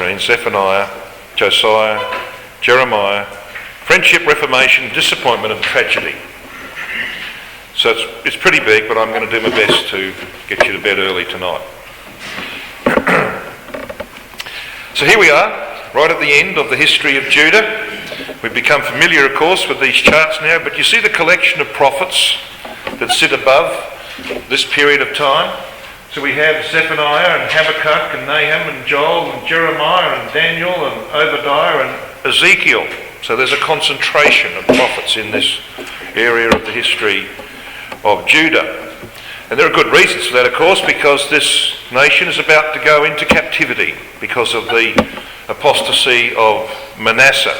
14, Zephaniah, Josiah, Jeremiah, friendship, reformation, disappointment and tragedy. So it's pretty big, but I'm going to do my best to get you to bed early tonight. So here we are, right at the end of the history of Judah. We've become familiar, of course, with these charts now, but you see the collection of prophets that sit above this period of time. So we have Zephaniah and Habakkuk and Nahum and Joel and Jeremiah and Daniel and Obadiah and Ezekiel. So there's a concentration of prophets in this area of the history of Judah. And there are good reasons for that, of course, because this nation is about to go into captivity because of the apostasy of Manasseh.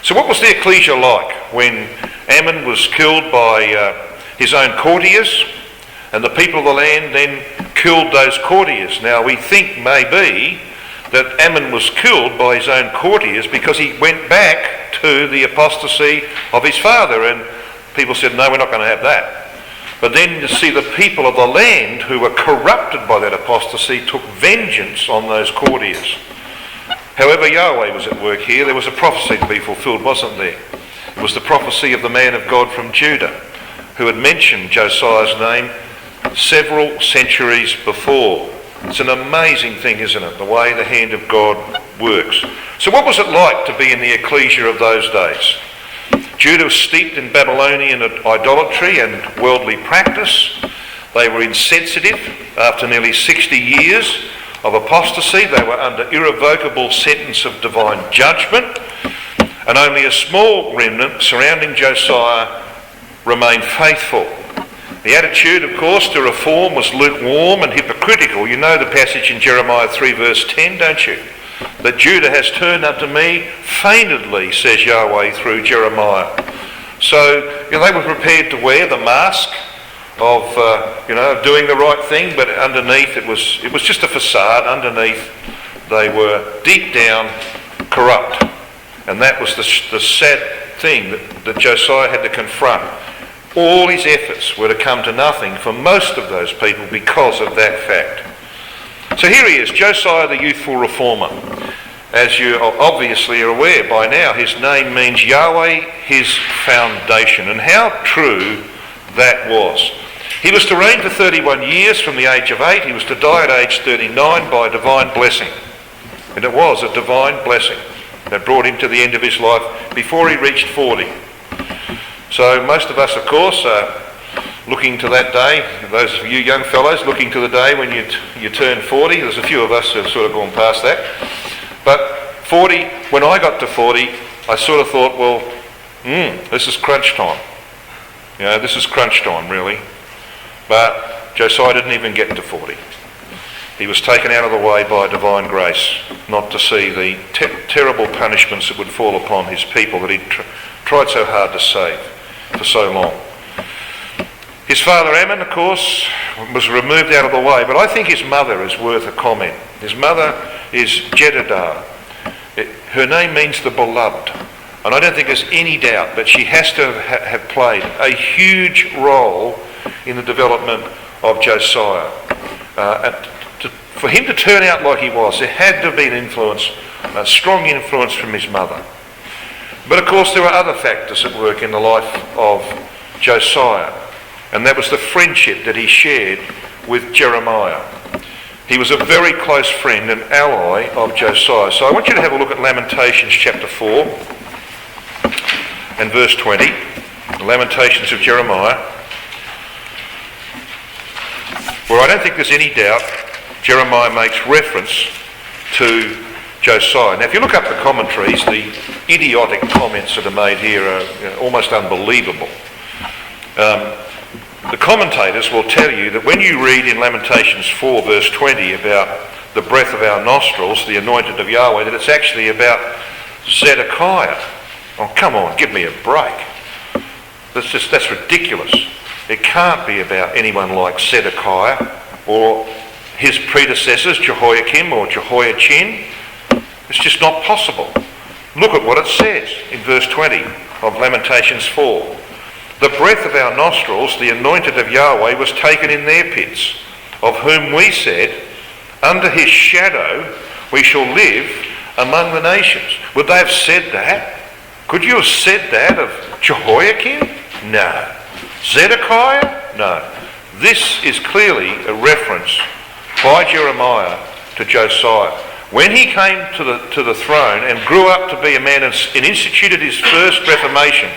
So what was the ecclesia like when Ammon was killed by his own courtiers, and the people of the land then killed those courtiers? Now we think maybe that Ammon was killed by his own courtiers because he went back to the apostasy of his father, and people said, no, we're not going to have that. But then you see the people of the land who were corrupted by that apostasy took vengeance on those courtiers. However, Yahweh was at work here. There was a prophecy to be fulfilled, wasn't there? It was the prophecy of the man of God from Judah, who had mentioned Josiah's name several centuries before. It's an amazing thing, isn't it, the way the hand of God works. So what was it like to be in the ecclesia of those days? Judah was steeped in Babylonian idolatry and worldly practice. They were insensitive. After nearly 60 years of apostasy, they were under irrevocable sentence of divine judgment, and only a small remnant surrounding Josiah remained faithful. The attitude, of course, to reform was lukewarm and hypocritical. You know the passage in Jeremiah 3 verse 10, don't you? That Judah has turned unto me feignedly, says Yahweh through Jeremiah. So, they were prepared to wear the mask of, doing the right thing, but underneath it was just a facade. Underneath they were deep down corrupt. And that was the sad thing that Josiah had to confront. All his efforts were to come to nothing for most of those people because of that fact. So here he is, Josiah the youthful reformer. As you obviously are aware by now, his name means Yahweh, his foundation. And how true that was. He was to reign for 31 years from the age of 8. He was to die at age 39 by a divine blessing. And it was a divine blessing that brought him to the end of his life before he reached 40. So most of us, of course, are looking to that day. Those of you young fellows looking to the day when you turn 40. There's a few of us who have sort of gone past that. But 40, when I got to 40, I sort of thought, well, this is crunch time. This is crunch time, really. But Josiah didn't even get to 40. He was taken out of the way by divine grace, not to see the terrible punishments that would fall upon his people that he'd tried so hard to save for so long. His father Ammon, of course, was removed out of the way, but I think his mother is worth a comment. His mother is Jedidah. Her name means the beloved, and I don't think there's any doubt that she has to have played a huge role in the development of Josiah. For him to turn out like he was, there had to be an influence, a strong influence from his mother. But of course there were other factors at work in the life of Josiah, and that was the friendship that he shared with Jeremiah. He was a very close friend and ally of Josiah. So I want you to have a look at Lamentations chapter 4 and verse 20, the Lamentations of Jeremiah, where I don't think there's any doubt Jeremiah makes reference to Josiah. Now if you look up the commentaries, the idiotic comments that are made here are almost unbelievable. The commentators will tell you that when you read in Lamentations 4 verse 20 about the breath of our nostrils, the anointed of Yahweh, that it's actually about Zedekiah. Oh, come on, give me a break. That's ridiculous. It can't be about anyone like Zedekiah or his predecessors, Jehoiakim or Jehoiachin. It's just not possible. Look at what it says in verse 20 of Lamentations 4. The breath of our nostrils, the anointed of Yahweh, was taken in their pits, of whom we said, under his shadow we shall live among the nations. Would they have said that? Could you have said that of Jehoiakim? No. Zedekiah? No. This is clearly a reference by Jeremiah to Josiah. When he came to the throne and grew up to be a man and instituted his first reformation,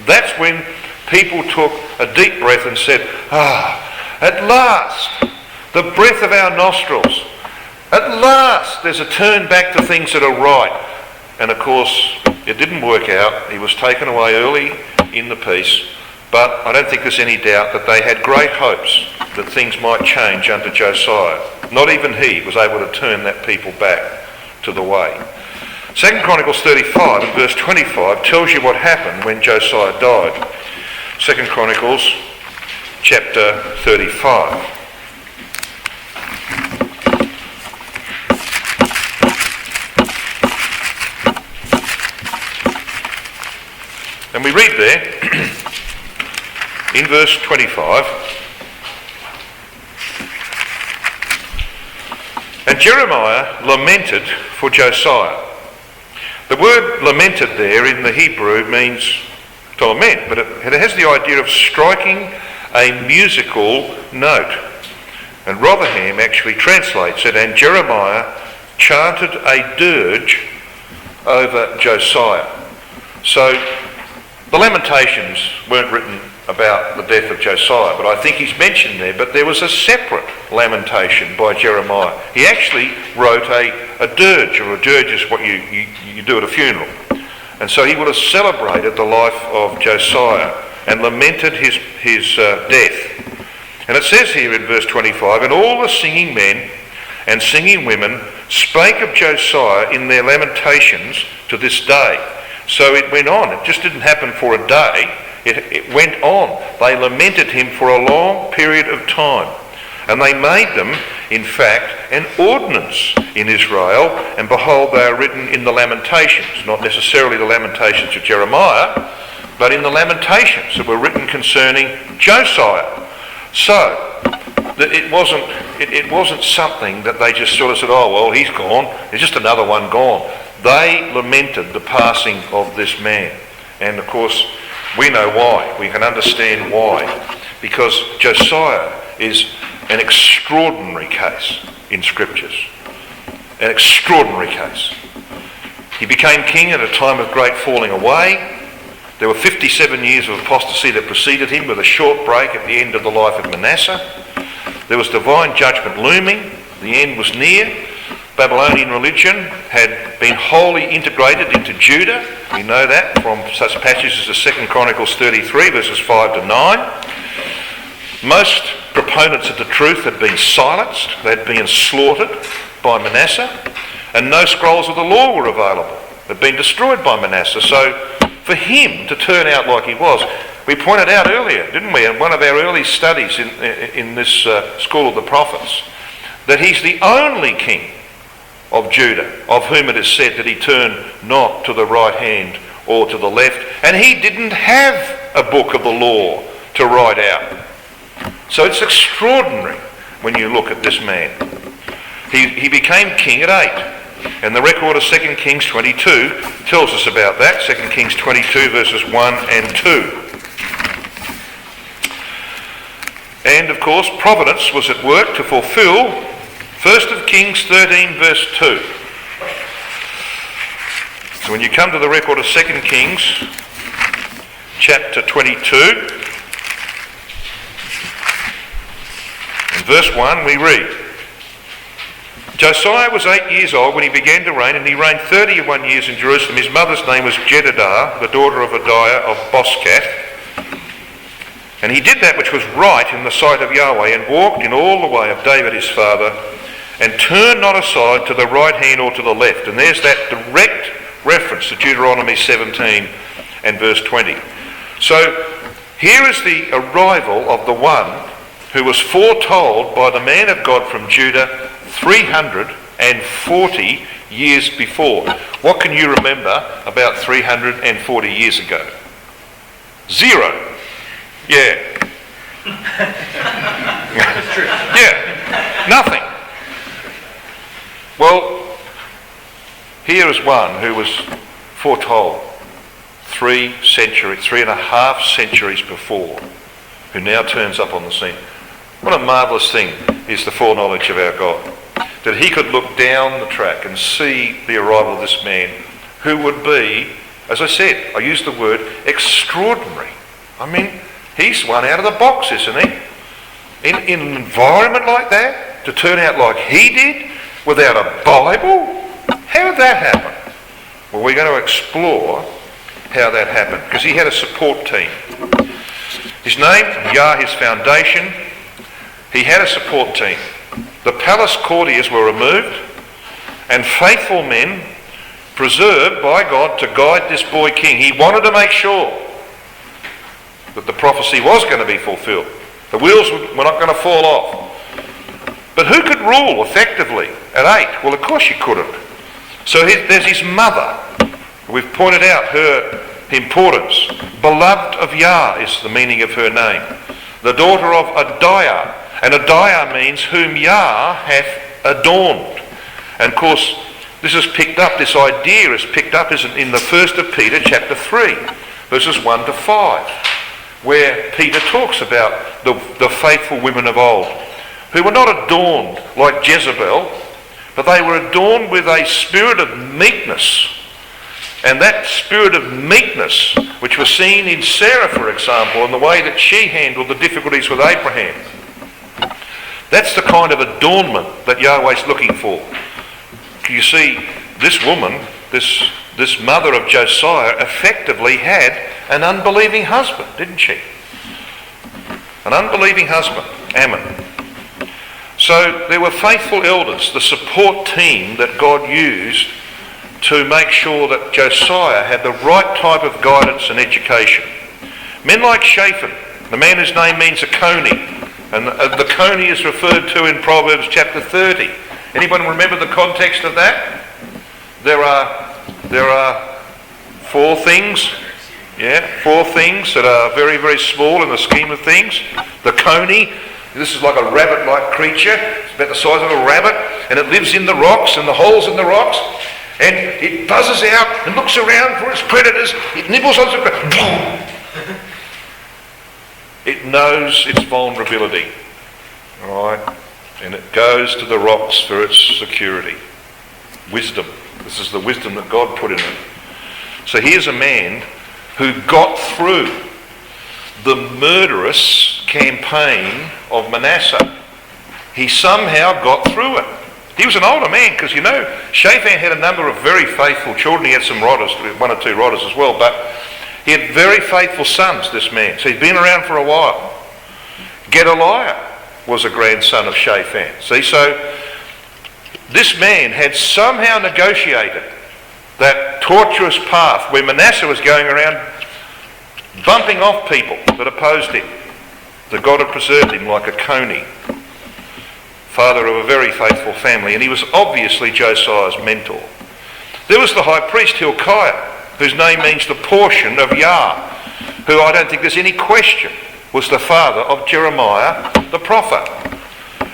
that's when people took a deep breath and said, at last, the breath of our nostrils. At last, there's a turn back to things that are right. And of course, it didn't work out. He was taken away early in the piece. But I don't think there's any doubt that they had great hopes that things might change under Josiah. Not even he was able to turn that people back to the way. 2 Chronicles 35 and verse 25 tells you what happened when Josiah died. 2 Chronicles chapter 35. And we read there, in verse 25, and Jeremiah lamented for Josiah. The word lamented there in the Hebrew means to lament, but it has the idea of striking a musical note. And Rotherham actually translates it, and Jeremiah chanted a dirge over Josiah. So the Lamentations weren't written about the death of Josiah, but I think he's mentioned there, but there was a separate lamentation by Jeremiah. He actually wrote a dirge, or a dirge is what you do at a funeral. And so he would have celebrated the life of Josiah and lamented his death. And it says here in verse 25, and all the singing men and singing women spake of Josiah in their lamentations to this day. So it went on. It just didn't happen for a day. It went on. They lamented him for a long period of time. And they made them, in fact, an ordinance in Israel. And behold, they are written in the Lamentations. Not necessarily the Lamentations of Jeremiah, but in the Lamentations that were written concerning Josiah. So it wasn't something that they just sort of said, oh, well, he's gone. There's just another one gone. They lamented the passing of this man. And of course, we know why. We can understand why. Because Josiah is an extraordinary case in Scriptures. An extraordinary case. He became king at a time of great falling away. There were 57 years of apostasy that preceded him, with a short break at the end of the life of Manasseh. There was divine judgment looming. The end was near. Babylonian religion had been wholly integrated into Judah. We know that from such passages as 2 Chronicles 33 verses 5 to 9. Most proponents of the truth had been silenced. They had been slaughtered by Manasseh, and no scrolls of the law were available. They'd been destroyed by Manasseh. So for him to turn out like he was, we pointed out earlier, didn't we, in one of our early studies in this School of the Prophets, that he's the only king of Judah, of whom it is said that he turned not to the right hand or to the left, and he didn't have a book of the law to write out. So it's extraordinary when you look at this man. He became king at 8, and the record of 2 Kings 22 tells us about that. 2 Kings 22 verses 1 and 2. And of course, providence was at work to fulfill 1 Kings 13 verse 2. So when you come to the record of 2 Kings chapter 22, in verse 1 we read, Josiah was 8 years old when he began to reign, and he reigned 31 years in Jerusalem. His mother's name was Jedidah, the daughter of Adiah of Boscath. And he did that which was right in the sight of Yahweh, and walked in all the way of David his father, and turned not aside to the right hand or to the left. And there's that direct reference to Deuteronomy 17 and verse 20. So here is the arrival of the one who was foretold by the man of God from Judah 340 years before. What can you remember about 340 years ago? Zero. Yeah. Yeah. Nothing. Well, Here is one who was foretold 3.5 centuries before, who now turns up on the scene. What a marvellous thing is the foreknowledge of our God, that he could look down the track and see the arrival of this man who would be, as I said, I used the word extraordinary. I mean, he's one out of the box, isn't he? In an environment like that, to turn out like he did, without a Bible? How did that happen? Well, we're going to explore how that happened, because he had a support team. His name, Yah, his foundation. He had a support team. The palace courtiers were removed, and faithful men preserved by God to guide this boy king. He wanted to make sure that the prophecy was going to be fulfilled. The wheels were not going to fall off. But who could rule effectively at 8? Well, of course you couldn't. So there's his mother. We've pointed out her importance. Beloved of Yah is the meaning of her name. The daughter of Adiah. And Adiah means whom Yah hath adorned. And of course, this idea is picked up in the 1st of Peter chapter 3, verses 1 to 5, where Peter talks about the faithful women of old, who were not adorned like Jezebel, but they were adorned with a spirit of meekness. And that spirit of meekness, which was seen in Sarah, for example, and the way that she handled the difficulties with Abraham, that's the kind of adornment that Yahweh's looking for. You see, this woman, this mother of Josiah, effectively had an unbelieving husband, didn't she? An unbelieving husband, Ammon. So there were faithful elders, the support team that God used to make sure that Josiah had the right type of guidance and education. Men like Shaphan, the man whose name means a coney, and the coney is referred to in Proverbs chapter 30. Anyone remember the context of that? There are 4 things. Yeah, 4 things that are very, very small in the scheme of things. The coney, this is like a rabbit-like creature. It's about the size of a rabbit, and it lives in the rocks and the holes in the rocks. And it buzzes out and looks around for its predators. It nibbles on some... It knows its vulnerability. All right? And it goes to the rocks for its security. Wisdom. This is the wisdom that God put in it. So here's a man who got through the murderous campaign of Manasseh. He somehow got through it. He was an older man, because you know, Shaphan had a number of very faithful children. He had some riders, 1 or 2 riders as well, but he had very faithful sons, this man. So he'd been around for a while. Gedaliah was a grandson of Shaphan. See, so this man had somehow negotiated that tortuous path where Manasseh was going around bumping off people that opposed him. That God had preserved him like a coney. Father of a very faithful family, and he was obviously Josiah's mentor. There was the high priest Hilkiah, whose name means the portion of Yah, who I don't think there's any question was the father of Jeremiah the prophet.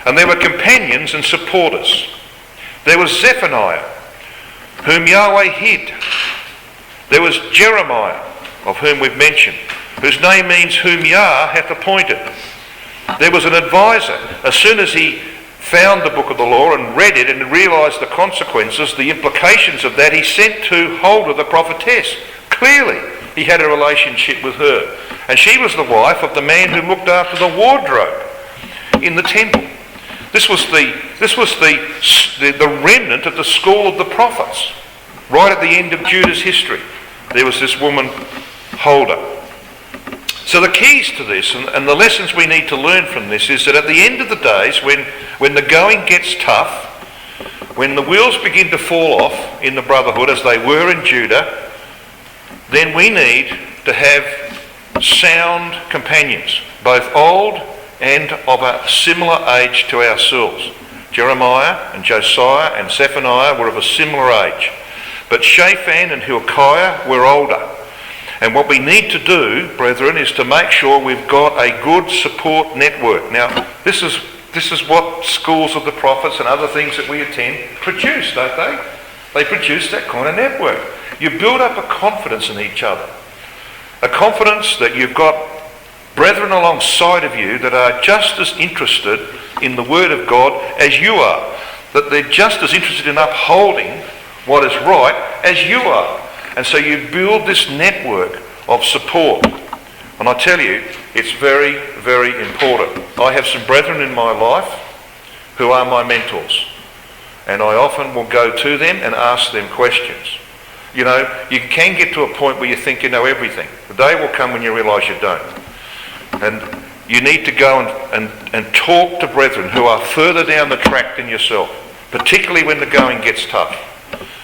And there were companions and supporters. There was Zephaniah, whom Yahweh hid. There was Jeremiah, of whom we've mentioned, whose name means whom Yah hath appointed. There was an advisor. As soon as he found the book of the law and read it and realised the consequences, the implications of that, he sent to Huldah the prophetess. Clearly, he had a relationship with her. And she was the wife of the man who looked after the wardrobe in the temple. This was the remnant of the school of the prophets. Right at the end of Judah's history, there was this woman, Huldah. So the keys to this and the lessons we need to learn from this is that at the end of the days, when the going gets tough, when the wheels begin to fall off in the brotherhood as they were in Judah, then we need to have sound companions, both old and of a similar age to ourselves. Jeremiah and Josiah and Zephaniah were of a similar age, but Shaphan and Hilkiah were older. And what we need to do, brethren, is to make sure we've got a good support network. Now, this is what schools of the prophets and other things that we attend produce, don't they? They produce that kind of network. You build up a confidence in each other. A confidence that you've got brethren alongside of you that are just as interested in the Word of God as you are. That they're just as interested in upholding what is right as you are. And so you build this network of support. And I tell you, it's very, very important. I have some brethren in my life who are my mentors. And I often will go to them and ask them questions. You know, you can get to a point where you think you know everything. The day will come when you realise you don't. And you need to go and talk to brethren who are further down the track than yourself, particularly when the going gets tough.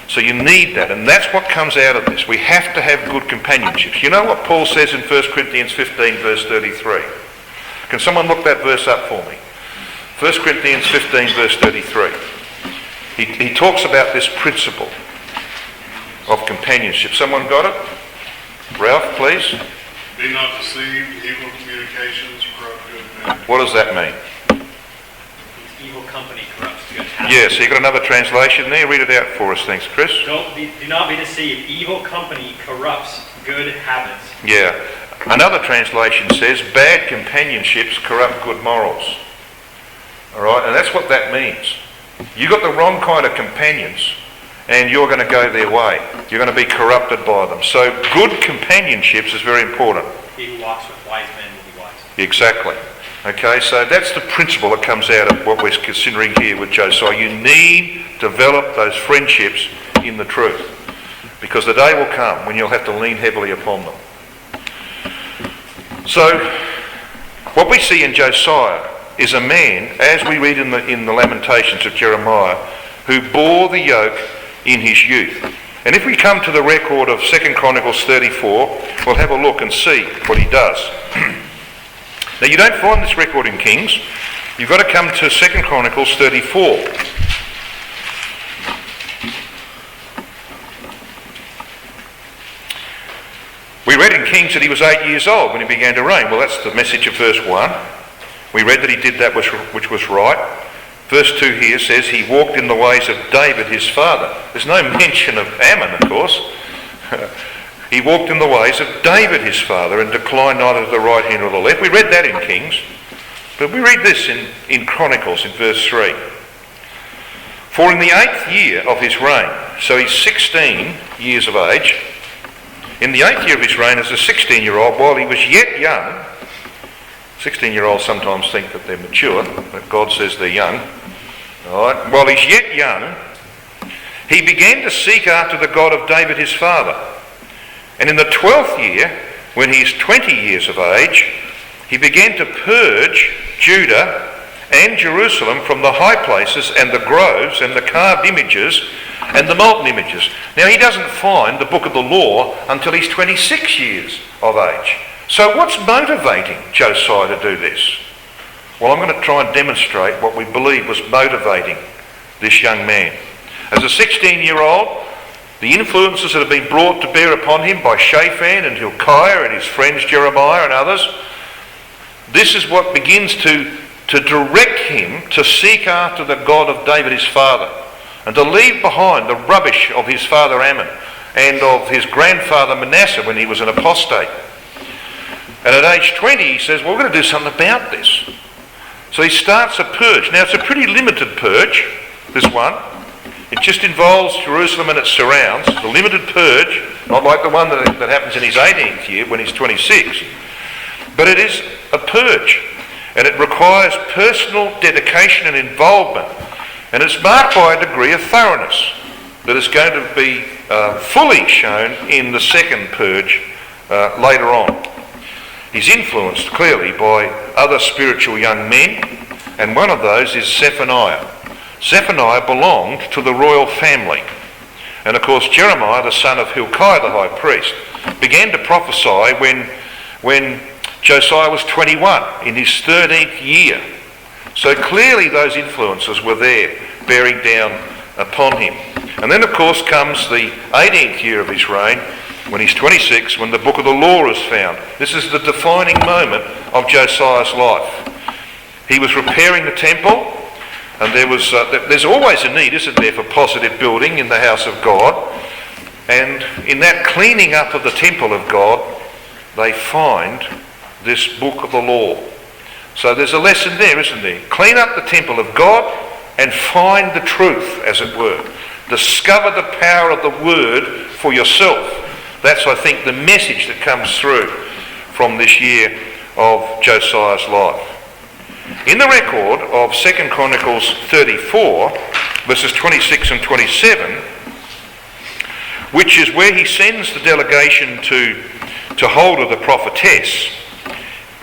So you need that, and that's what comes out of this. We have to have good companionships. You know what Paul says in 1 Corinthians 15 verse 33? Can someone look that verse up for me? 1 Corinthians 15 verse 33. He talks about this principle of companionship. Someone got it? Ralph, please. Be not deceived, evil communications corrupt good manners. What does that mean? Evil company corrupts good habits. Yeah, so you've got another translation there. Read it out for us, thanks, Chris. Do not be deceived. Evil company corrupts good habits. Yeah. Another translation says, bad companionships corrupt good morals. All right, and that's what that means. You've got the wrong kind of companions, and you're going to go their way. You're going to be corrupted by them. So good companionships is very important. He who walks with wise men will be wise. Exactly. Okay, so that's the principle that comes out of what we're considering here with Josiah. You need to develop those friendships in the truth, because the day will come when you'll have to lean heavily upon them. So what we see in Josiah is a man, as we read in the Lamentations of Jeremiah, who bore the yoke in his youth. And if we come to the record of 2 Chronicles 34, we'll have a look and see what he does. Now you don't find this record in Kings. You've got to come to 2 Chronicles 34. We read in Kings that he was 8 years old when he began to reign. Well, that's the message of verse 1. We read that he did that which was right. Verse 2 here says he walked in the ways of David his father. There's no mention of Ammon, of course. He walked in the ways of David his father and declined neither to the right hand nor the left. We read that in Kings. But we read this in Chronicles in verse 3. For in the 8th year of his reign, so he's 16 years of age, in the 8th year of his reign as a 16-year-old, while he was yet young, 16-year-olds sometimes think that they're mature, but God says they're young. All right. While he's yet young, he began to seek after the God of David his father. And in the 12th year, when he's 20 years of age, he began to purge Judah and Jerusalem from the high places and the groves and the carved images and the molten images. Now he doesn't find the book of the law until he's 26 years of age. So what's motivating Josiah to do this? Well, I'm going to try and demonstrate what we believe was motivating this young man. As a 16-year-old, the influences that have been brought to bear upon him by Shaphan and Hilkiah and his friends Jeremiah and others, this is what begins to direct him to seek after the God of David his father and to leave behind the rubbish of his father Ammon and of his grandfather Manasseh when he was an apostate. And at age 20 he says, well, we're going to do something about this. So he starts a purge. Now it's a pretty limited purge, this one. It just involves Jerusalem and its surrounds. It's a limited purge, not like the one that happens in his 18th year when he's 26. But it is a purge. And it requires personal dedication and involvement. And it's marked by a degree of thoroughness that is going to be fully shown in the second purge later on. He's influenced clearly by other spiritual young men, and one of those is Zephaniah. Zephaniah belonged to the royal family. And of course Jeremiah, the son of Hilkiah the high priest, began to prophesy when Josiah was 21, in his 13th year. So clearly those influences were there, bearing down upon him. And then of course comes the 18th year of his reign, when he's 26, when the book of the law is found. This is the defining moment of Josiah's life. He was repairing the temple. And there's always a need, isn't there, for positive building in the house of God. And in that cleaning up of the temple of God, they find this book of the law. So there's a lesson there, isn't there? Clean up the temple of God and find the truth, as it were. Discover the power of the word for yourself. That's, I think, the message that comes through from this year of Josiah's life. In the record of 2 Chronicles 34, verses 26 and 27, which is where he sends the delegation to Huldah the prophetess,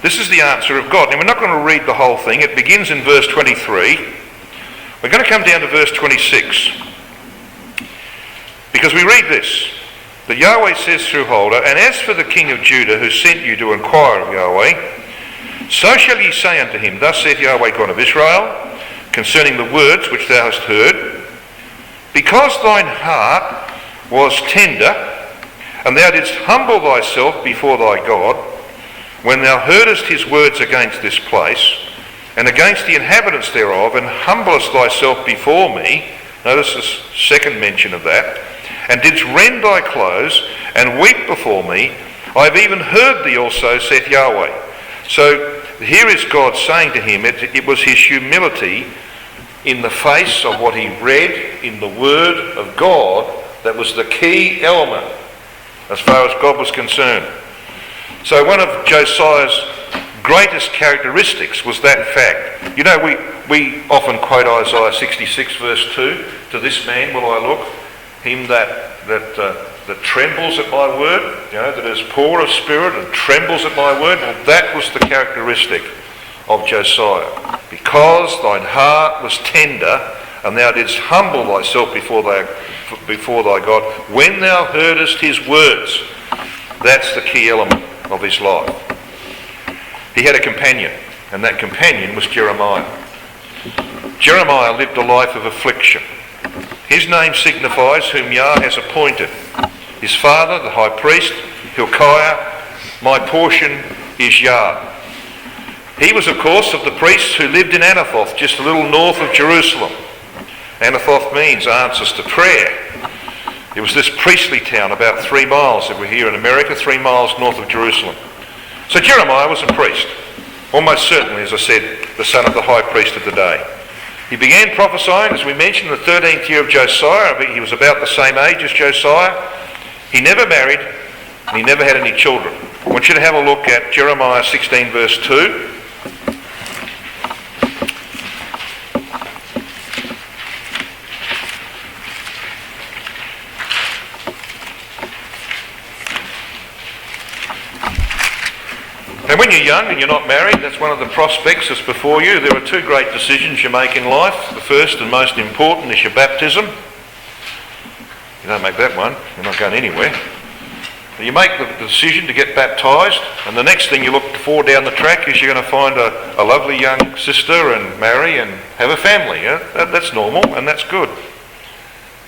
this is the answer of God. Now, we're not going to read the whole thing. It begins in verse 23. We're going to come down to verse 26. Because we read this, that Yahweh says through Huldah, "And as for the king of Judah who sent you to inquire of Yahweh, so shall ye say unto him, Thus saith Yahweh God of Israel, concerning the words which thou hast heard, because thine heart was tender, and thou didst humble thyself before thy God, when thou heardest his words against this place, and against the inhabitants thereof, and humblest thyself before me," notice the second mention of that, "and didst rend thy clothes, and weep before me, I have even heard thee also, saith Yahweh." So here is God saying to him, it was his humility in the face of what he read in the word of God that was the key element as far as God was concerned. So one of Josiah's greatest characteristics was that fact. You know, we often quote Isaiah 66 verse 2, "To this man will I look, him that trembles at my word," you know, that is poor of spirit and trembles at my word. Well, that was the characteristic of Josiah. "Because thine heart was tender, and thou didst humble thyself before thy God, when thou heardest his words." That's the key element of his life. He had a companion, and that companion was Jeremiah. Jeremiah lived a life of affliction. His name signifies whom Yah has appointed. His father, the high priest, Hilkiah, "My portion is Yah." He was, of course, of the priests who lived in Anathoth, just a little north of Jerusalem. Anathoth means answers to prayer. It was this priestly town about 3 miles, if we're here in America, 3 miles north of Jerusalem. So Jeremiah was a priest, almost certainly, as I said, the son of the high priest of the day. He began prophesying, as we mentioned, in the 13th year of Josiah. He was about the same age as Josiah. He never married, and he never had any children. I want you to have a look at Jeremiah 16 verse 2. And when you're young and you're not married, that's one of the prospects that's before you. There are 2 great decisions you make in life. The first and most important is your baptism. You don't make that one, you're not going anywhere. You make the decision to get baptised, and the next thing you look for down the track is you're going to find a lovely young sister and marry and have a family. Yeah? That's normal, and that's good.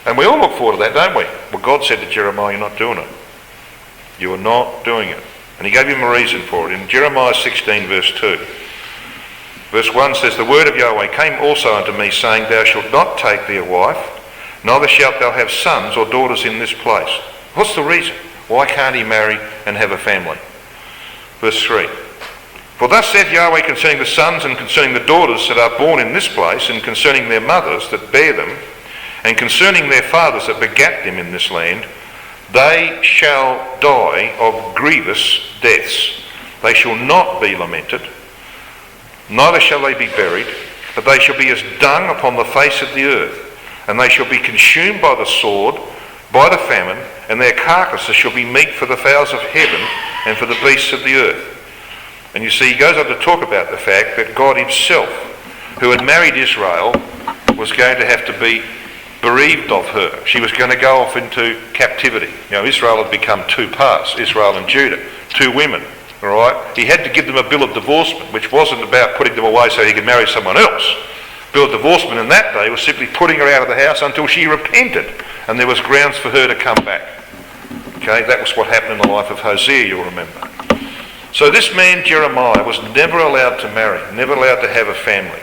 And we all look forward to that, don't we? Well, God said to Jeremiah, "You're not doing it. You are not doing it." And he gave him a reason for it. In Jeremiah 16 verse 2. Verse 1 says, "The word of Yahweh came also unto me, saying, Thou shalt not take thee a wife, neither shalt thou have sons or daughters in this place." What's the reason? Why can't he marry and have a family? Verse 3. "For thus saith Yahweh concerning the sons and concerning the daughters that are born in this place, and concerning their mothers that bear them, and concerning their fathers that begat them in this land, they shall die of grievous deaths. They shall not be lamented, neither shall they be buried, but they shall be as dung upon the face of the earth, and they shall be consumed by the sword, by the famine, and their carcasses shall be meat for the fowls of heaven and for the beasts of the earth." And you see, he goes on to talk about the fact that God himself, who had married Israel, was going to have to be bereaved of her. She was going to go off into captivity. You know, Israel had become 2 parts, Israel and Judah, 2 women. All right? He had to give them a bill of divorcement, which wasn't about putting them away so he could marry someone else. Bill of divorcement in that day was simply putting her out of the house until she repented, and there was grounds for her to come back. Okay, that was what happened in the life of Hosea, you'll remember. So this man Jeremiah was never allowed to marry, never allowed to have a family.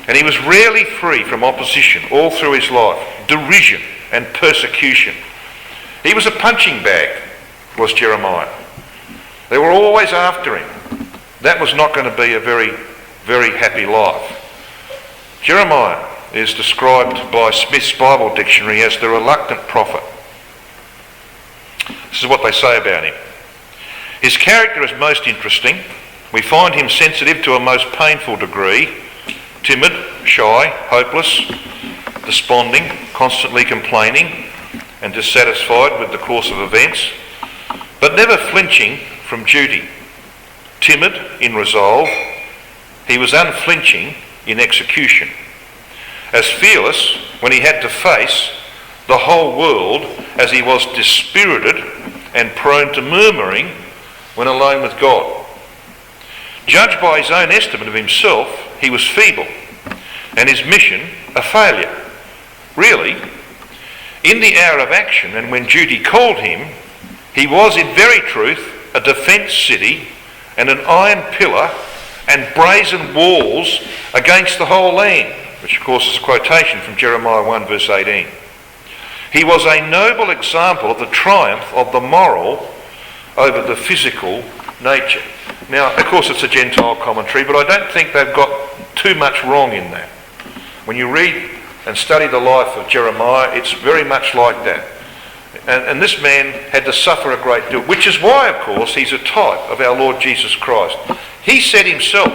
And he was rarely free from opposition all through his life, derision and persecution. He was a punching bag, was Jeremiah. They were always after him. That was not going to be a very, very happy life. Jeremiah is described by Smith's Bible Dictionary as the reluctant prophet. This is what they say about him. His character is most interesting. We find him sensitive to a most painful degree, timid, shy, hopeless, desponding, constantly complaining and dissatisfied with the course of events, but never flinching from duty. Timid in resolve, he was unflinching in execution. As fearless when he had to face the whole world as he was dispirited and prone to murmuring when alone with God. Judged by his own estimate of himself, he was feeble and his mission a failure. Really, in the hour of action and when duty called him, he was in very truth a defence city and an iron pillar and brazen walls against the whole land, which of course is a quotation from Jeremiah 1 verse 18. He was a noble example of the triumph of the moral over the physical nature. Now, of course, it's a Gentile commentary, but I don't think they've got too much wrong in that. When you read and study the life of Jeremiah, it's very much like that. And this man had to suffer a great deal, which is why, of course, he's a type of our Lord Jesus Christ. He said himself,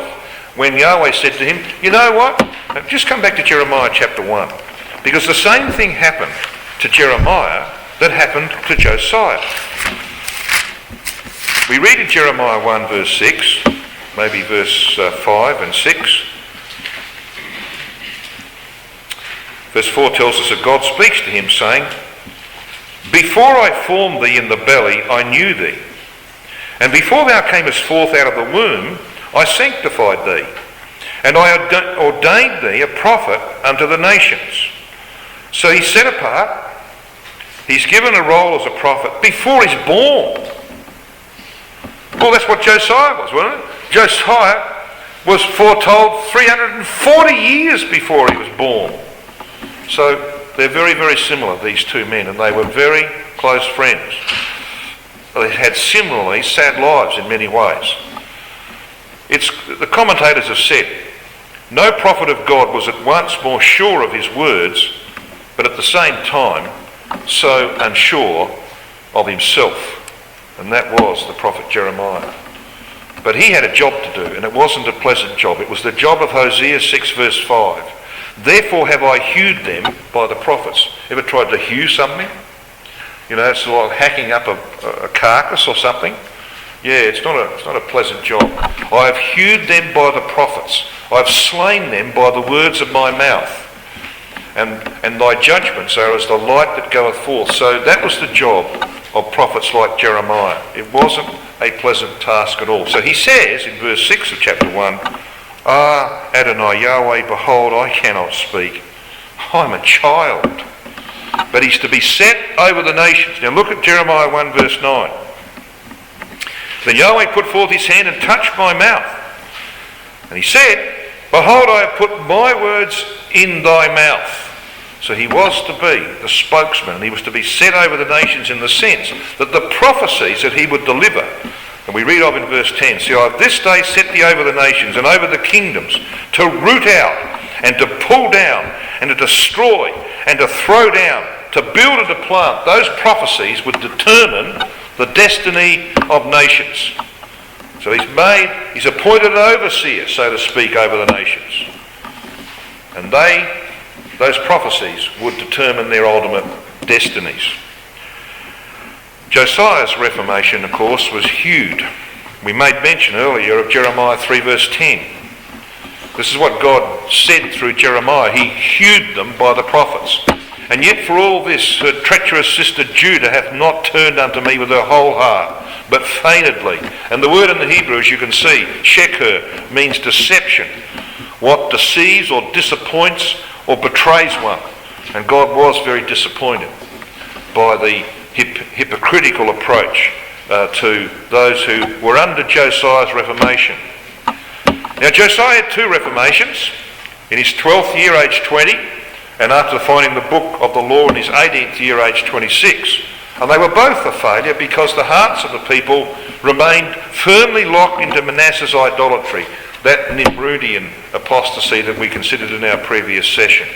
when Yahweh said to him, you know what? Just come back to Jeremiah chapter 1. Because the same thing happened to Jeremiah that happened to Josiah. We read in Jeremiah 1 verse 6, maybe verse 5 and 6. Verse 4 tells us that God speaks to him saying, before I formed thee in the belly, I knew thee. And before thou camest forth out of the womb, I sanctified thee. And I ordained thee a prophet unto the nations. So he's set apart. He's given a role as a prophet before he's born. Well, that's what Josiah was, wasn't it? Josiah was foretold 340 years before he was born. So they're very, very similar, these two men, and they were very close friends. They had similarly sad lives in many ways. The commentators have said, no prophet of God was at once more sure of his words, but at the same time so unsure of himself. And that was the prophet Jeremiah. But he had a job to do, and it wasn't a pleasant job. It was the job of Hosea 6 verse 5. Therefore have I hewed them by the prophets. Ever tried to hew something? You know, it's like hacking up a carcass or something. Yeah, it's not a pleasant job. I have hewed them by the prophets. I have slain them by the words of my mouth. And thy judgments are as the light that goeth forth. So that was the job of prophets like Jeremiah. It wasn't a pleasant task at all. So he says in verse 6 of chapter 1, Ah, Adonai, Yahweh, behold, I cannot speak. I'm a child. But he's to be set over the nations. Now look at Jeremiah 1 verse 9. Then Yahweh put forth his hand and touched my mouth. And he said, Behold, I have put my words in thy mouth. So he was to be the spokesman, and he was to be set over the nations in the sense that the prophecies that he would deliver, and we read of in verse 10, See, I have this day set thee over the nations and over the kingdoms, to root out and to pull down and to destroy and to throw down, to build and to plant. Those prophecies would determine the destiny of nations. So he's appointed an overseer, so to speak, over the nations. And those prophecies would determine their ultimate destinies. Josiah's reformation, of course, was hewed. We made mention earlier of Jeremiah 3 verse 10. This is what God said through Jeremiah. He hewed them by the prophets. And yet for all this, her treacherous sister Judah hath not turned unto me with her whole heart, but feignedly. And the word in the Hebrew, as you can see, sheker, means deception. What deceives or disappoints or betrays one. And God was very disappointed by the hypocritical approach to those who were under Josiah's reformation. Now Josiah had two reformations. In his 12th year, aged 20, and after finding the book of the law in his 18th year, aged 26. And they were both a failure because the hearts of the people remained firmly locked into Manasseh's idolatry, that Nimrodian apostasy that we considered in our previous session.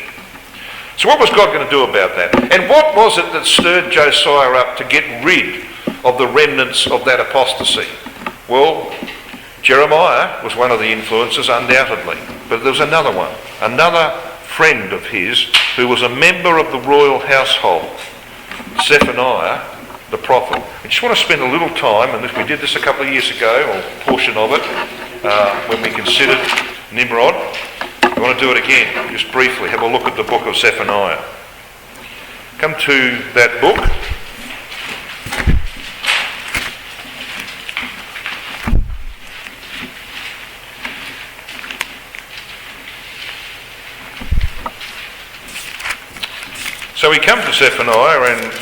So what was God going to do about that? And what was it that stirred Josiah up to get rid of the remnants of that apostasy? Well, Jeremiah was one of the influences, undoubtedly. But there was another one, another friend of his who was a member of the royal household, Zephaniah, the prophet. I just want to spend a little time, and we did this a couple of years ago, or a portion of it, when we considered Nimrod. I want to do it again, just briefly. Have a look at the book of Zephaniah. Come to that book. So we come to Zephaniah, and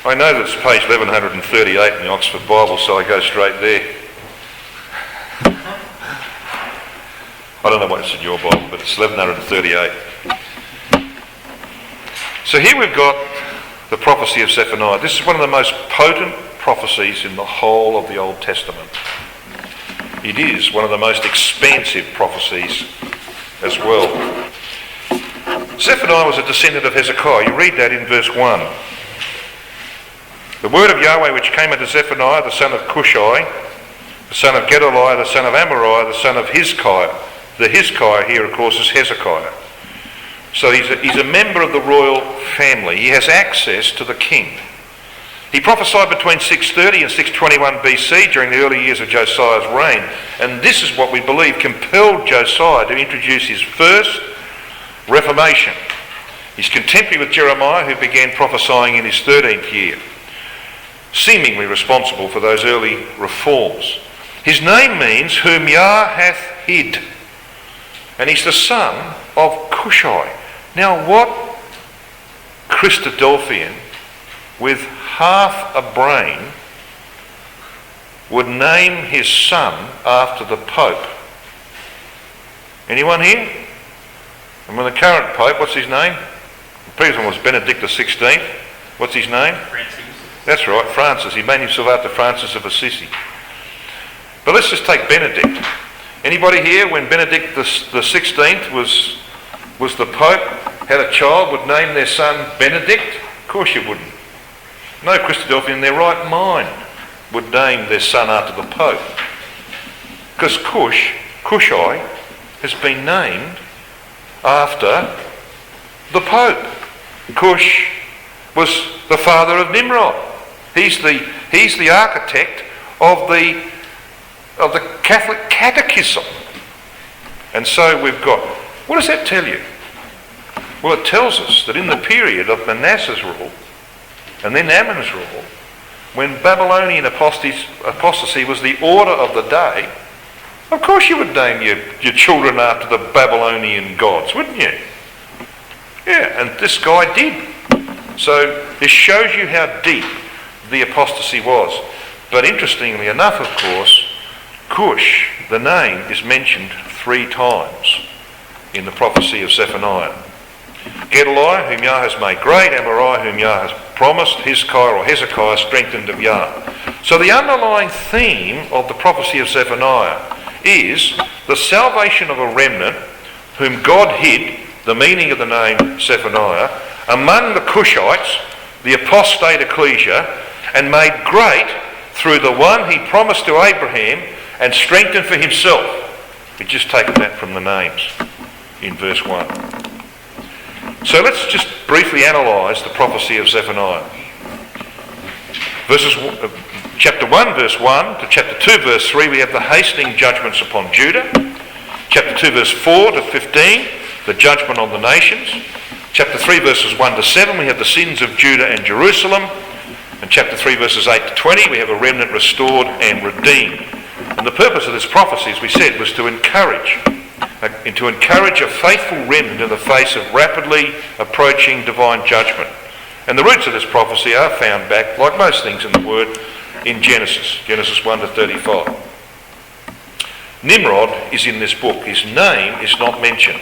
I know that's page 1138 in the Oxford Bible, so I go straight there. I don't know what's in your Bible, but it's 1138. So here we've got the prophecy of Zephaniah. This is one of the most potent prophecies in the whole of the Old Testament. It is one of the most expansive prophecies as well. Zephaniah was a descendant of Hezekiah. You read that in verse 1. The word of Yahweh which came unto Zephaniah, the son of Cushai, the son of Gedaliah, the son of Amariah, the son of Hizkiah. The Hizkiah here, of course, is Hezekiah. So he's a member of the royal family. He has access to the king. He prophesied between 630 and 621 BC during the early years of Josiah's reign. And this is what we believe compelled Josiah to introduce his first reformation. He's contemporary with Jeremiah, who began prophesying in his 13th year, seemingly responsible for those early reforms. His name means whom Yah hath hid, and he's the son of Cushai. Now what Christadelphian with half a brain would name his son after the Pope? Anyone here? And when the current Pope, what's his name? The previous one was Benedict XVI. What's his name? Francis. That's right, Francis. He made himself after Francis of Assisi. But let's just take Benedict. Anybody here, when Benedict the 16th was the Pope, had a child, would name their son Benedict? Of course you wouldn't. No Christadelphian in their right mind would name their son after the Pope. Because Cushai, has been named after the Pope. Cush was the father of Nimrod. He's the architect of the Catholic Catechism. And so we've got, what does that tell you? Well, it tells us that in the period of Manasseh's rule and then Ammon's rule, when Babylonian apostasy was the order of the day, of course you would name your children after the Babylonian gods, wouldn't you? Yeah, and this guy did. So this shows you how deep the apostasy was. But interestingly enough, of course, Cush, the name, is mentioned 3 times in the prophecy of Zephaniah. Gedaliah, whom Yah has made great, Amariah, whom Yah has promised, Hezekiah, strengthened of Yah. So the underlying theme of the prophecy of Zephaniah is the salvation of a remnant whom God hid, the meaning of the name Zephaniah, among the Cushites, the apostate ecclesia, and made great through the one he promised to Abraham and strengthened for himself. We've just taken that from the names in verse 1. So let's just briefly analyse the prophecy of Zephaniah. Chapter 1 verse 1 to chapter 2 verse 3 we have the hastening judgments upon Judah. Chapter 2 verse 4 to 15, the judgment on the nations. Chapter 3 verses 1 to 7 we have the sins of Judah and Jerusalem. And chapter 3 verses 8 to 20 we have a remnant restored and redeemed. And the purpose of this prophecy, as we said, was to encourage a faithful remnant in the face of rapidly approaching divine judgment. And the roots of this prophecy are found back, like most things in the Word, in Genesis 1 to 35. Nimrod is in this book. His name is not mentioned,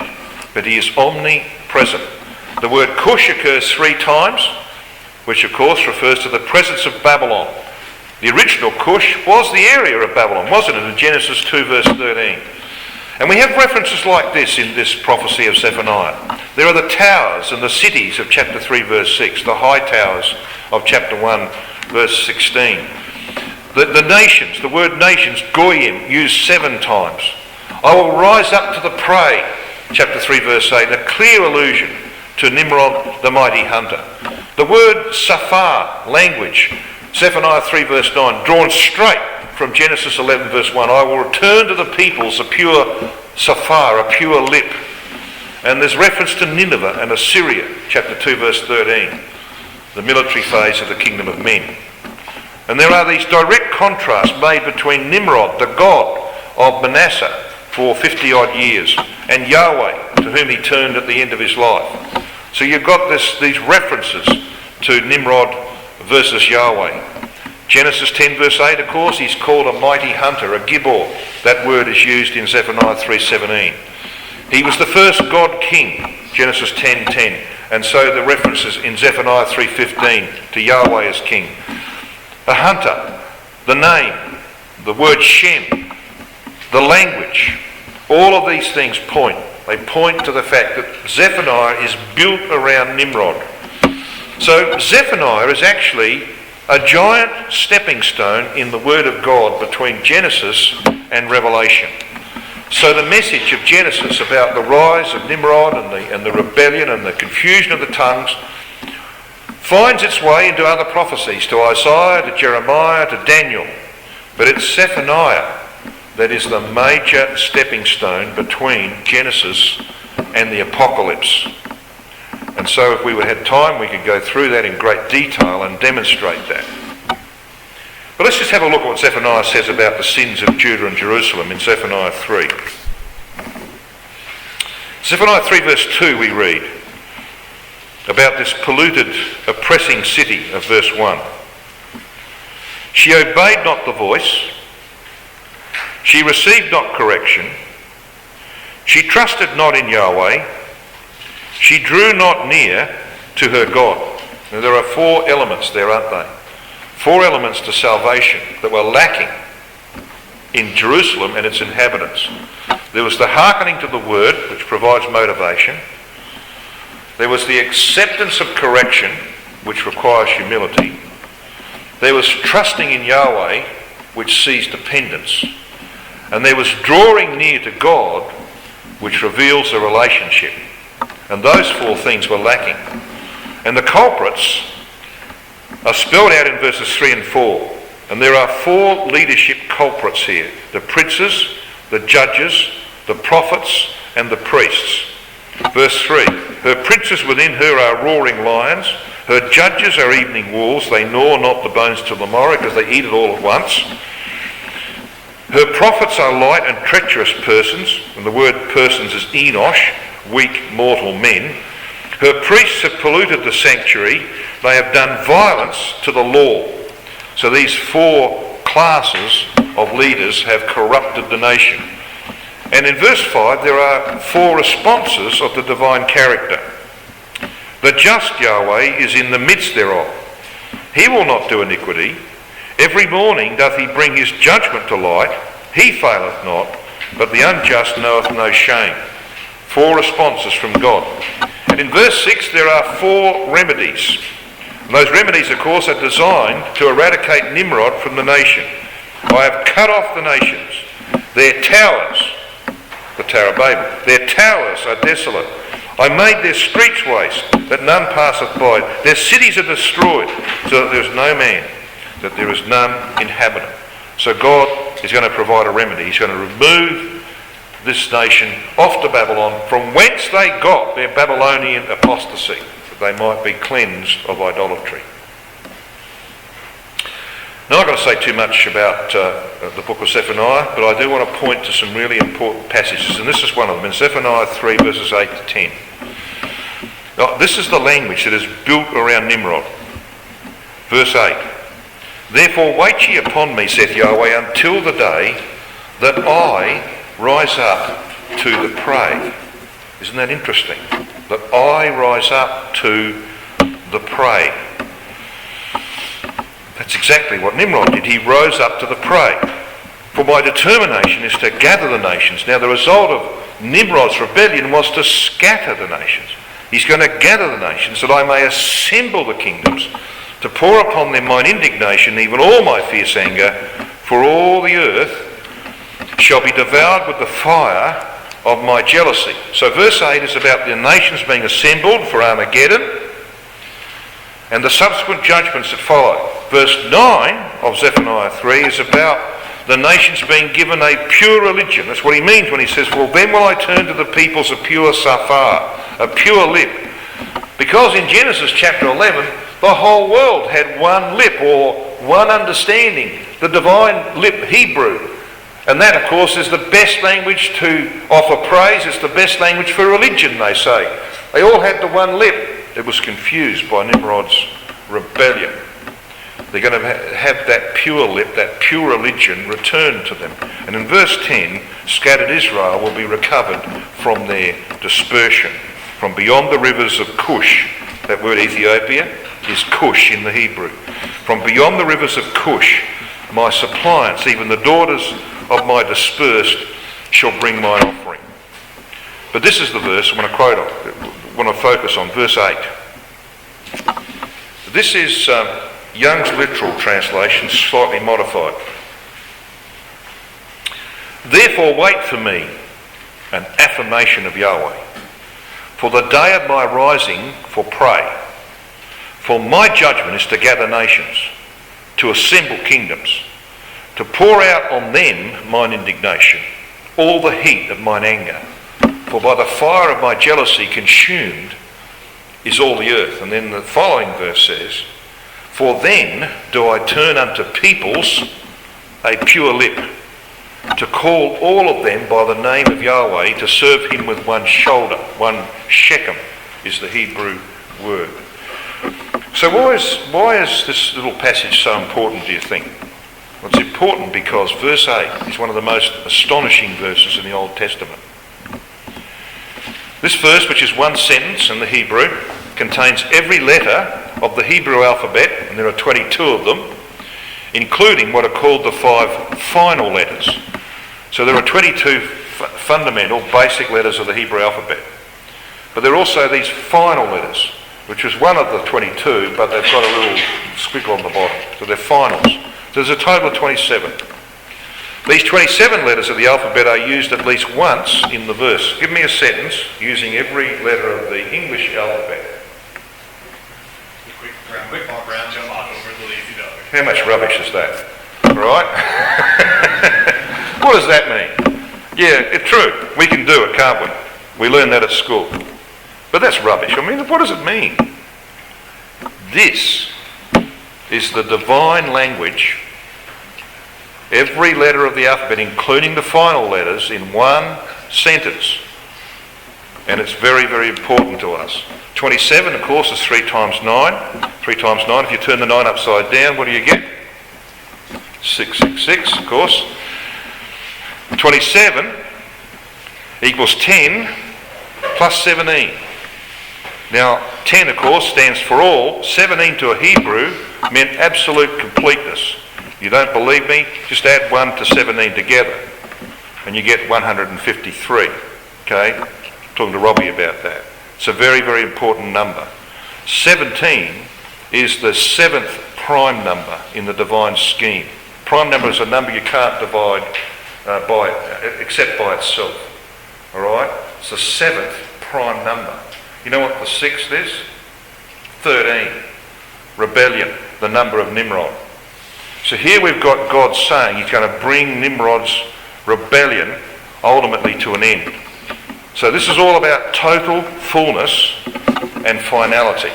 but he is omnipresent. The word Cush occurs 3 times, which of course refers to the presence of Babylon. The original Cush was the area of Babylon, wasn't it, in Genesis 2 verse 13. And we have references like this in this prophecy of Zephaniah. There are the towers and the cities of chapter 3 verse 6, the high towers of chapter 1 verse 16. The nations, the word nations, goyim, used 7 times. I will rise up to the prey, chapter 3 verse 8, a clear allusion to Nimrod the mighty hunter. The word safar, language, Zephaniah 3 verse 9, drawn straight from Genesis 11 verse 1, I will return to the peoples a pure safar, a pure lip. And there's reference to Nineveh and Assyria, chapter 2 verse 13, the military phase of the kingdom of men. And there are these direct contrasts made between Nimrod, the god of Manasseh, for 50 odd years, and Yahweh, to whom he turned at the end of his life. So you've got these references to Nimrod versus Yahweh. Genesis 10 verse 8, of course, he's called a mighty hunter, a Gibbor. That word is used in Zephaniah 3:17. He was the first God king, Genesis 10:10, and so the references in Zephaniah 3:15 to Yahweh as king. A hunter, the name, the word Shem, the language, all of these things point to the fact that Zephaniah is built around Nimrod. So Zephaniah is actually a giant stepping stone in the Word of God between Genesis and Revelation. So the message of Genesis about the rise of Nimrod and the rebellion and the confusion of the tongues finds its way into other prophecies, to Isaiah, to Jeremiah, to Daniel. But it's Zephaniah that is the major stepping stone between Genesis and the Apocalypse. And so if we had time, we could go through that in great detail and demonstrate that. But let's just have a look at what Zephaniah says about the sins of Judah and Jerusalem in Zephaniah 3. Zephaniah 3 verse 2 we read about this polluted, oppressing city of verse 1. She obeyed not the voice, she received not correction, she trusted not in Yahweh, she drew not near to her God. Now there are 4 elements there, aren't they? 4 elements to salvation that were lacking in Jerusalem and its inhabitants. There was the hearkening to the word, which provides motivation. There was the acceptance of correction, which requires humility. There was trusting in Yahweh, which sees dependence. And there was drawing near to God, which reveals a relationship. And those 4 things were lacking. And the culprits are spelled out in verses 3 and 4. And there are 4 leadership culprits here. The princes, the judges, the prophets, and the priests. Verse 3, her princes within her are roaring lions. Her judges are evening wolves. They gnaw not the bones till the morrow, because they eat it all at once. Her prophets are light and treacherous persons. And the word persons is Enosh, weak mortal men. Her priests have polluted the sanctuary. They have done violence to the law. So these 4 classes of leaders have corrupted the nation. And in verse 5 there are 4 responses of the divine character. The just Yahweh is in the midst thereof. He will not do iniquity. Every morning doth he bring his judgment to light. He faileth not, but the unjust knoweth no shame. 4 responses from God. And in verse 6 there are 4 remedies. And those remedies, of course, are designed to eradicate Nimrod from the nation. I have cut off the nations. Their towers, the Tower of Babel, their towers are desolate. I made their streets waste, that none passeth by. Their cities are destroyed, so that there is no man, that there is none inhabitant. So God is going to provide a remedy. He's going to remove this nation off to Babylon, from whence they got their Babylonian apostasy, that they might be cleansed of idolatry. Now, I'm not going to say too much about the book of Zephaniah, but I do want to point to some really important passages, and this is one of them, in Zephaniah 3 verses 8 to 10. Now, this is the language that is built around Nimrod. Verse 8, Therefore wait ye upon me, saith Yahweh, until the day that I rise up to the prey. Isn't that interesting? That I rise up to the prey. That's exactly what Nimrod did. He rose up to the prey. For my determination is to gather the nations. Now the result of Nimrod's rebellion was to scatter the nations. He's going to gather the nations that I may assemble the kingdoms, to pour upon them mine indignation, even all my fierce anger, for all the earth shall be devoured with the fire of my jealousy. So verse 8 is about the nations being assembled for Armageddon and the subsequent judgments that follow. Verse 9 of Zephaniah 3 is about the nations being given a pure religion. That's what he means when he says, well, then will I turn to the peoples a pure safar, a pure lip. Because in Genesis chapter 11, the whole world had one lip or one understanding, the divine lip Hebrew. And that, of course, is the best language to offer praise. It's the best language for religion, they say. They all had the one lip. It was confused by Nimrod's rebellion. They're going to have that pure lip, that pure religion returned to them. And in verse 10, scattered Israel will be recovered from their dispersion. From beyond the rivers of Cush, that word Ethiopia is Cush in the Hebrew. From beyond the rivers of Cush, my suppliants, even the daughters of my dispersed, shall bring mine offering. But this is the verse I want to quote on, want to focus on, verse 8. This is Young's literal translation, slightly modified. Therefore wait for me, an affirmation of Yahweh, for the day of my rising for prey. For my judgment is to gather nations, to assemble kingdoms, to pour out on them mine indignation, all the heat of mine anger. For by the fire of my jealousy consumed is all the earth. And then the following verse says, for then do I turn unto peoples a pure lip, to call all of them by the name of Yahweh, to serve him with one shoulder. One shekem is the Hebrew word. So why is this little passage so important, do you think? Well, it's important because verse 8 is one of the most astonishing verses in the Old Testament. This verse, which is one sentence in the Hebrew, contains every letter of the Hebrew alphabet, and there are 22 of them, including what are called the 5 final letters. So there are 22 fundamental, basic letters of the Hebrew alphabet. But there are also these final letters, which is one of the 22, but they've got a little squiggle on the bottom. So they're finals. So there's a total of 27. These 27 letters of the alphabet are used at least once in the verse. Give me a sentence using every letter of the English alphabet. Quick brown jump off over the lazy dog. How much rubbish is that? Right? What does that mean? Yeah, it's true. We can do it, can't we? We learn that at school. But that's rubbish. I mean, what does it mean? This is the divine language. Every letter of the alphabet, including the final letters, in one sentence. And it's very, very important to us. 27, of course, is 3 times 9. 3 times 9, if you turn the 9 upside down, what do you get? 666, of course. 27 equals 10 plus 17. Now, 10, of course, stands for all. 17 to a Hebrew meant absolute completeness. You don't believe me? Just add 1 to 17 together and you get 153. Okay? Talking to Robbie about that. It's a very, very important number. 17 is the 7th prime number in the divine scheme. Prime number is a number you can't divide except by itself. Alright? It's the 7th prime number. You know what the 6th is? 13. Rebellion, the number of Nimrod. So here we've got God saying he's going to bring Nimrod's rebellion ultimately to an end. So this is all about total fullness and finality.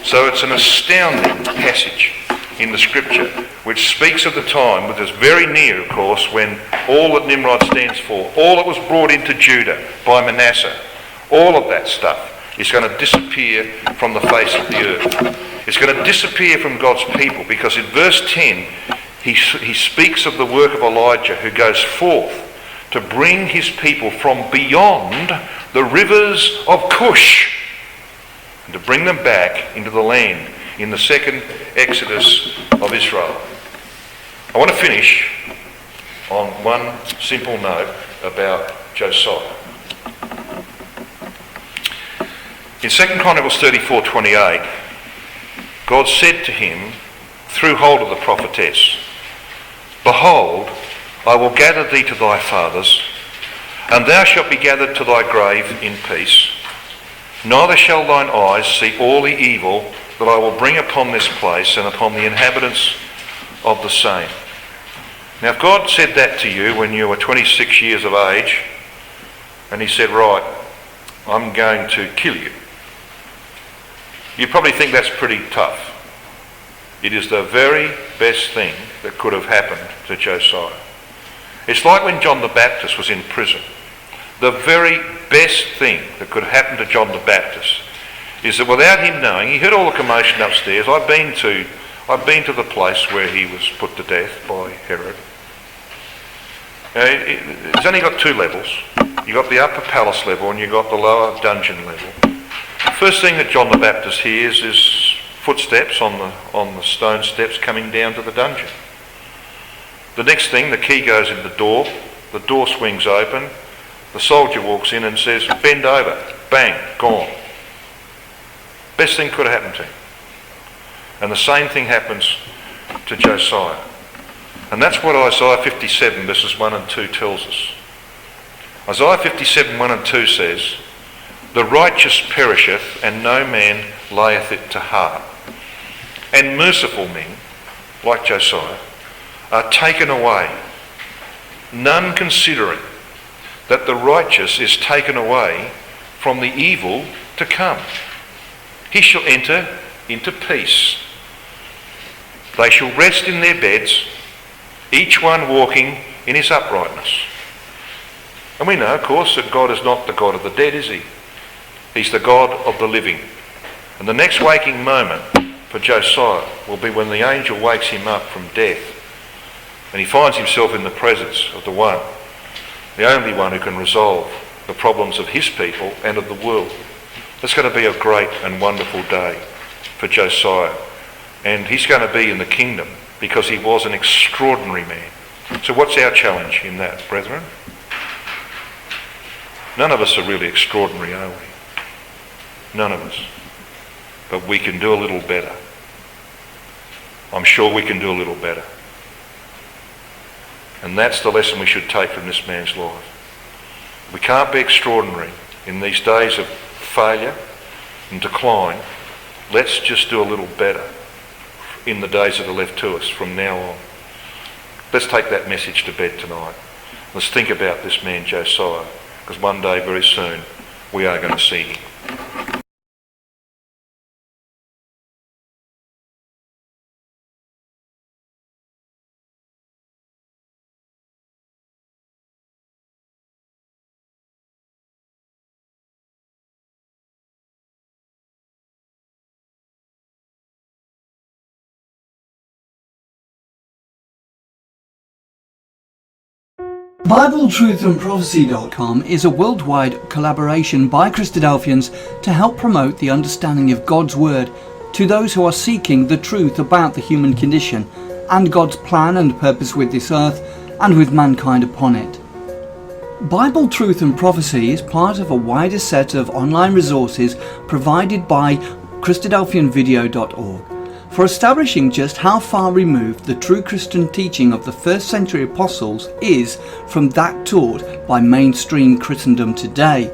So it's an astounding passage in the scripture which speaks of the time, which is very near, of course, when all that Nimrod stands for, all that was brought into Judah by Manasseh, all of that stuff is going to disappear from the face of the earth. It's going to disappear from God's people because in verse 10 he speaks of the work of Elijah, who goes forth to bring his people from beyond the rivers of Cush and to bring them back into the land in the second Exodus of Israel. I want to finish on one simple note about Josiah. In 2 Chronicles 34:28, God said to him through hold of the prophetess, "Behold, I will gather thee to thy fathers, and thou shalt be gathered to thy grave in peace. Neither shall thine eyes see all the evil that I will bring upon this place and upon the inhabitants of the same." Now, if God said that to you when you were 26 years of age, and he said, "Right, I'm going to kill you," you probably think that's pretty tough. It is the very best thing that could have happened to Josiah. It's like when John the Baptist was in prison. The very best thing that could happen to John the Baptist is that without him knowing, he heard all the commotion upstairs. I've been to the place where he was put to death by Herod. It's only got two levels. You've got the upper palace level and you've got the lower dungeon level. The first thing that John the Baptist hears is footsteps on the stone steps coming down to the dungeon. The next thing, the key goes in the door swings open, the soldier walks in and says, "Bend over," bang, gone. Best thing could have happened to him. And the same thing happens to Josiah. And that's what Isaiah 57 verses 1 and 2 tells us. Isaiah 57 1 and 2 says, "The righteous perisheth, and no man layeth it to heart. And merciful men, like Josiah, are taken away, none considering that the righteous is taken away from the evil to come. He shall enter into peace. They shall rest in their beds, each one walking in his uprightness." And we know, of course, that God is not the God of the dead, is he? He's the God of the living. And the next waking moment for Josiah will be when the angel wakes him up from death and he finds himself in the presence of the one, the only one who can resolve the problems of his people and of the world. It's going to be a great and wonderful day for Josiah. And he's going to be in the kingdom because he was an extraordinary man. So what's our challenge in that, brethren? None of us are really extraordinary, are we? None of us. But we can do a little better. I'm sure we can do a little better. And that's the lesson we should take from this man's life. We can't be extraordinary in these days of failure and decline. Let's just do a little better in the days that are left to us from now on. Let's take that message to bed tonight. Let's think about this man Josiah, because one day very soon we are going to see him. BibleTruthAndProphecy.com is a worldwide collaboration by Christadelphians to help promote the understanding of God's Word to those who are seeking the truth about the human condition and God's plan and purpose with this earth and with mankind upon it. Bible Truth and Prophecy is part of a wider set of online resources provided by Christadelphianvideo.org for establishing just how far removed the true Christian teaching of the first century apostles is from that taught by mainstream Christendom today.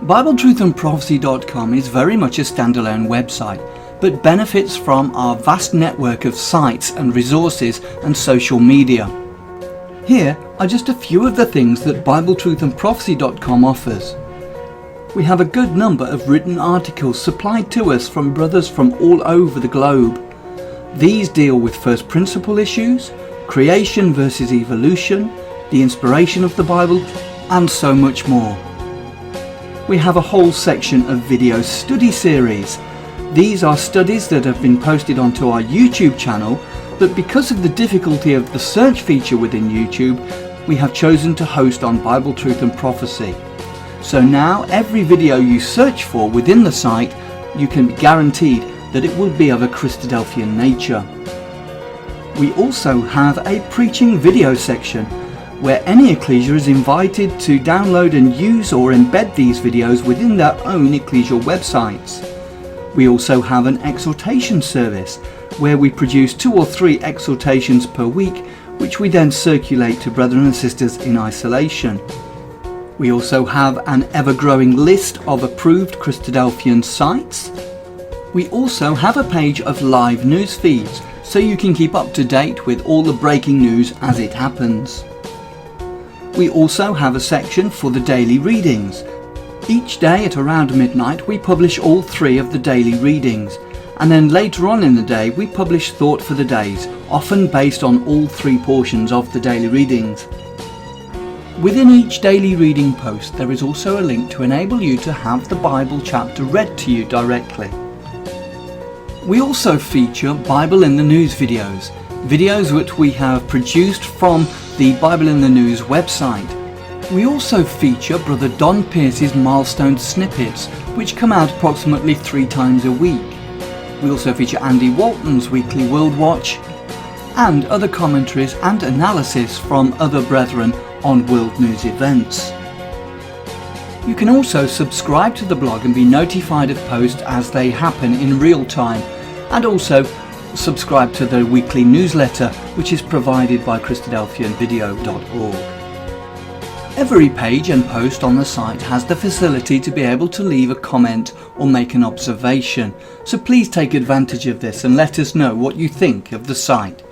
BibleTruthAndProphecy.com is very much a standalone website, but benefits from our vast network of sites and resources and social media. Here are just a few of the things that BibleTruthAndProphecy.com offers. We have a good number of written articles supplied to us from brothers from all over the globe. These deal with first principle issues, creation versus evolution, the inspiration of the Bible, and so much more. We have a whole section of video study series. These are studies that have been posted onto our YouTube channel but because of the difficulty of the search feature within YouTube, we have chosen to host on Bible Truth and Prophecy. So now every video you search for within the site, you can be guaranteed that it will be of a Christadelphian nature. We also have a preaching video section, where any ecclesia is invited to download and use or embed these videos within their own ecclesial websites. We also have an exhortation service, where we produce 2 or 3 exhortations per week, which we then circulate to brethren and sisters in isolation. We also have an ever-growing list of approved Christadelphian sites. We also have a page of live news feeds, so you can keep up to date with all the breaking news as it happens. We also have a section for the daily readings. Each day at around midnight we publish all 3 of the daily readings, and then later on in the day we publish thought for the days, often based on all 3 portions of the daily readings. Within each daily reading post there is also a link to enable you to have the Bible chapter read to you directly. We also feature Bible in the News videos which we have produced from the Bible in the News website. We also feature Brother Don Pierce's milestone snippets, which come out approximately 3 times a week. We also feature Andy Walton's weekly World Watch, and other commentaries and analysis from other brethren on world news events. You can also subscribe to the blog and be notified of posts as they happen in real time, and also subscribe to the weekly newsletter, which is provided by christadelphianvideo.org. Every page and post on the site has the facility to be able to leave a comment or make an observation, so please take advantage of this and let us know what you think of the site.